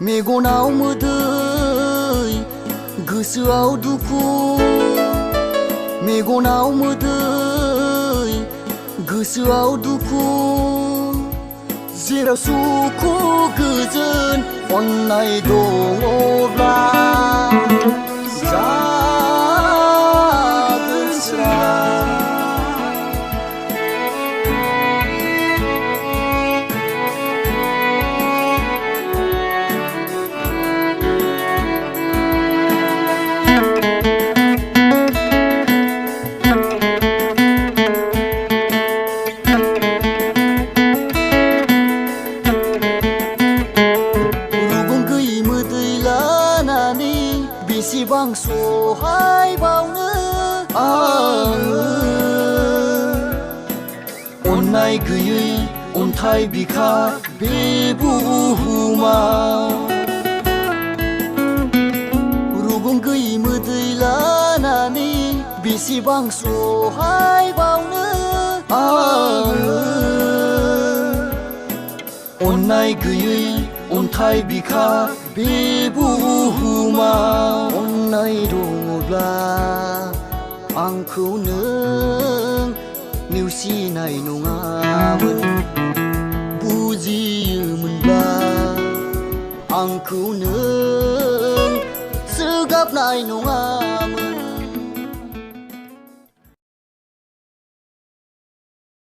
मेगनाव मोदै गोसोआव दुखु मेगनाव मोदै गोसोआव दुखु जेराव सुखु गोजोन अननाय दङब्ला जागोन स्रां बेसेबां सहायबावनो आङो अननाय गैयै अन्थाइ बिखा बे बुहुमाव रुगुं गैयै मोदै लानानै बेसेबां सहायबावनो आङो अननाय गैयै अन्थाइ बिखा बे बुहुमाव अननाय दङब्ला आंखौ नों नेवसिनाय नङामोन बुजियोमोनब्ला आंखौ नों सोगाबनाय नङामोन